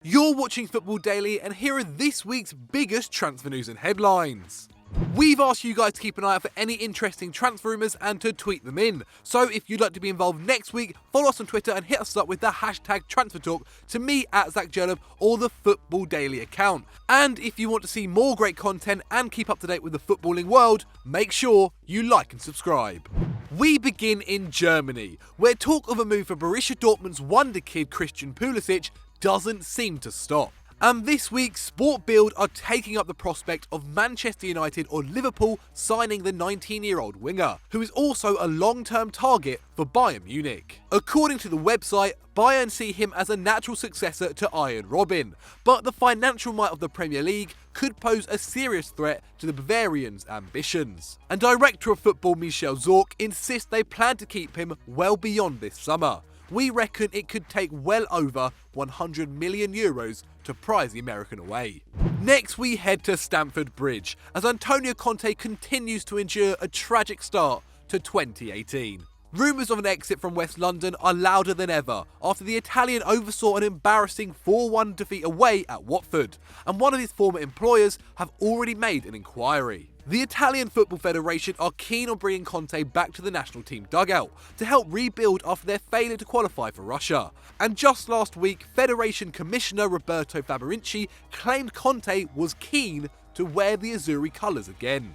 You're watching Football Daily, and here are this week's biggest transfer news and headlines. We've asked you guys to keep an eye out for any interesting transfer rumours and to tweet them in. So if you'd like to be involved next week, follow us on Twitter and hit us up with the hashtag TransferTalk to me at Zach Jellab or the Football Daily account. And if you want to see more great content and keep up to date with the footballing world, make sure you like and subscribe. We begin in Germany, where talk of a move for Borussia Dortmund's wonder kid Christian Pulisic doesn't seem to stop. And this week, Sport Bild are taking up the prospect of Manchester United or Liverpool signing the 19-year-old winger, who is also a long-term target for Bayern Munich. According to the website, Bayern see him as a natural successor to Arjen Robben, but the financial might of the Premier League could pose a serious threat to the Bavarians' ambitions. And Director of Football Michel Zorc insists they plan to keep him well beyond this summer. We reckon it could take well over 100 million euros to prize the American away. Next, we head to Stamford Bridge, as Antonio Conte continues to endure a tragic start to 2018. Rumours of an exit from West London are louder than ever after the Italian oversaw an embarrassing 4-1 defeat away at Watford, and one of his former employers have already made an inquiry. The Italian Football Federation are keen on bringing Conte back to the national team dugout to help rebuild after their failure to qualify for Russia. And just last week, Federation Commissioner Roberto claimed Conte was keen to wear the Azzurri colours again.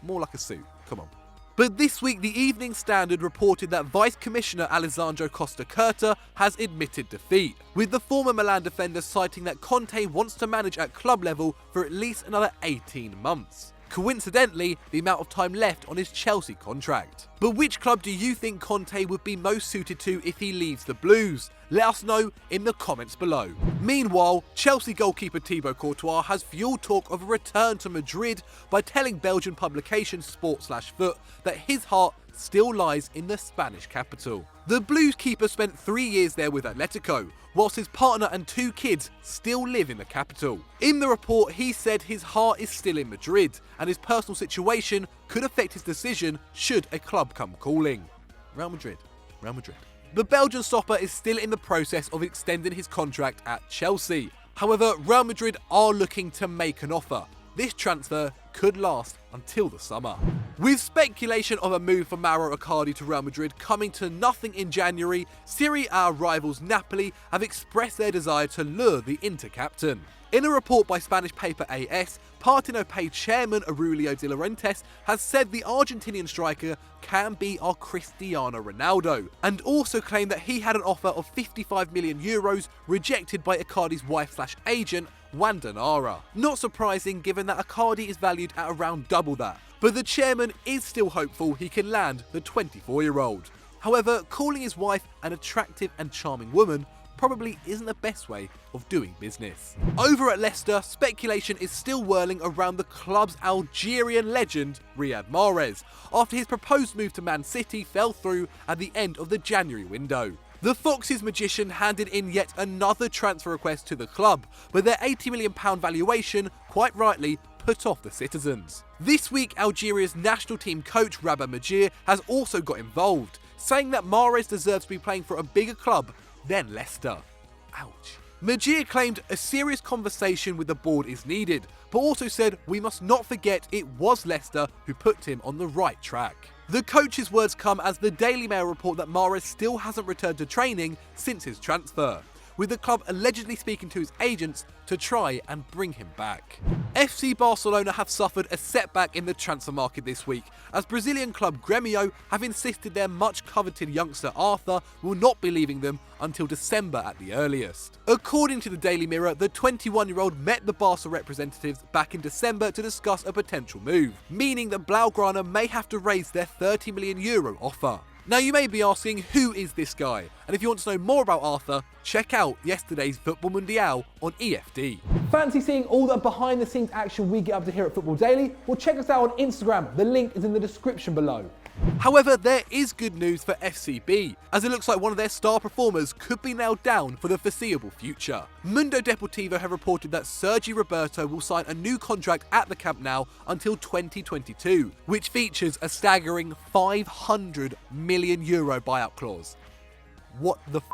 More like a suit, come on. But this week, the Evening Standard reported that Vice Commissioner Alessandro Costa Curta has admitted defeat, with the former Milan defender citing that Conte wants to manage at club level for at least another 18 months. Coincidentally, the amount of time left on his Chelsea contract. But which club do you think Conte would be most suited to if he leaves the Blues? Let us know in the comments below. Meanwhile, Chelsea goalkeeper Thibaut Courtois has fueled talk of a return to Madrid by telling Belgian publication Sport/Foot that his heart still lies in the Spanish capital. The Blues keeper spent 3 years there with Atletico, whilst his partner and 2 kids still live in the capital. In the report, he said his heart is still in Madrid, and his personal situation could affect his decision should a club come calling. Real Madrid. Real Madrid. The Belgian stopper is still in the process of extending his contract at Chelsea. However, Real Madrid are looking to make an offer. This transfer could last until the summer. With speculation of a move for Mauro Icardi to Real Madrid coming to nothing in January, Serie A rivals Napoli have expressed their desire to lure the Inter captain. In a report by Spanish paper AS, Partenope chairman Aurelio De Laurentiis has said the Argentinian striker can be our Cristiano Ronaldo, and also claimed that he had an offer of 55 million euros rejected by Icardi's wife/agent, Wanda Nara. Not surprising given that Icardi is valued at around double that, but the chairman is still hopeful he can land the 24-year-old. However, calling his wife an attractive and charming woman probably isn't the best way of doing business. Over at Leicester, speculation is still whirling around the club's Algerian legend Riyad Mahrez, after his proposed move to Man City fell through at the end of the January window. The Foxes magician handed in yet another transfer request to the club, but their £80 million valuation, quite rightly, put off the citizens. This week, Algeria's national team coach Rabah Majir has also got involved, saying that Mahrez deserves to be playing for a bigger club than Leicester. Ouch. Majir claimed a serious conversation with the board is needed, but also said we must not forget it was Leicester who put him on the right track. The coach's words come as the Daily Mail report that Mahrez still hasn't returned to training since his transfer, with the club allegedly speaking to his agents to try and bring him back. FC Barcelona have suffered a setback in the transfer market this week, as Brazilian club Grêmio have insisted their much-coveted youngster Arthur will not be leaving them until December at the earliest. According to the Daily Mirror, the 21-year-old met the Barca representatives back in December to discuss a potential move, meaning that Blaugrana may have to raise their €30 million offer. Now you may be asking, who is this guy? And if you want to know more about Arthur, check out yesterday's Football Mundial on EFD. Fancy seeing all the behind the scenes action we get up to here at Football Daily? Well, check us out on Instagram. The link is in the description below. However, there is good news for FCB, as it looks like one of their star performers could be nailed down for the foreseeable future. Mundo Deportivo have reported that SERGI Roberto will sign a new contract at the Camp Nou until 2022, which features a staggering €500 million buyout clause. What the f***?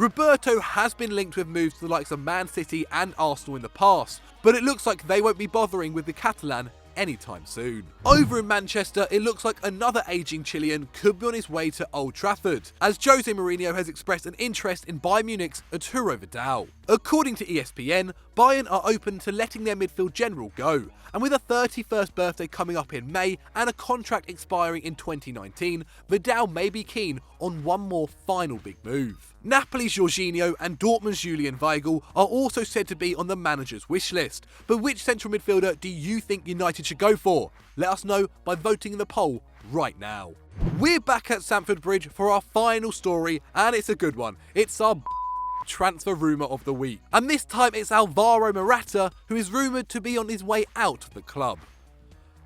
Roberto has been linked with moves to the likes of Man City and Arsenal in the past, but it looks like they won't be bothering with the Catalan anytime soon. Over in Manchester, it looks like another ageing Chilean could be on his way to Old Trafford, as Jose Mourinho has expressed an interest in Bayern Munich's Arturo Vidal. According to ESPN, Bayern are open to letting their midfield general go, and with a 31st birthday coming up in May and a contract expiring in 2019, Vidal may be keen on one more final big move. Napoli's Jorginho and Dortmund's Julian Weigl are also said to be on the manager's wish list, but which central midfielder do you think United should go for? Let us know by voting in the poll right now. We're back at Stamford Bridge for our final story, and it's a good one. It's our transfer rumour of the week. And this time it's ALVARO Morata, who is rumoured to be on his way out of the club.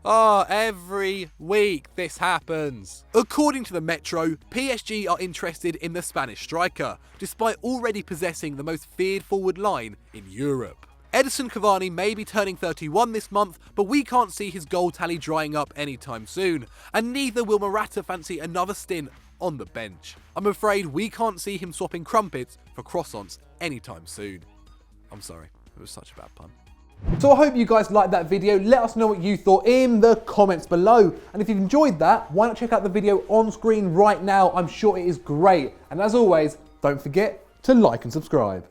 Every week this happens. According to the Metro, PSG are interested in the Spanish striker, despite already possessing the most feared forward line in Europe. Edison Cavani may be turning 31 this month, but we can't see his goal tally drying up anytime soon, and neither will Morata fancy another stint on the bench. I'm afraid we can't see him swapping crumpets for croissants anytime soon. I'm sorry, it was such a bad pun. So I hope you guys liked that video. Let us know what you thought in the comments below. And if you've enjoyed that, why not check out the video on screen right now? I'm sure it is great. And as always, don't forget to like and subscribe.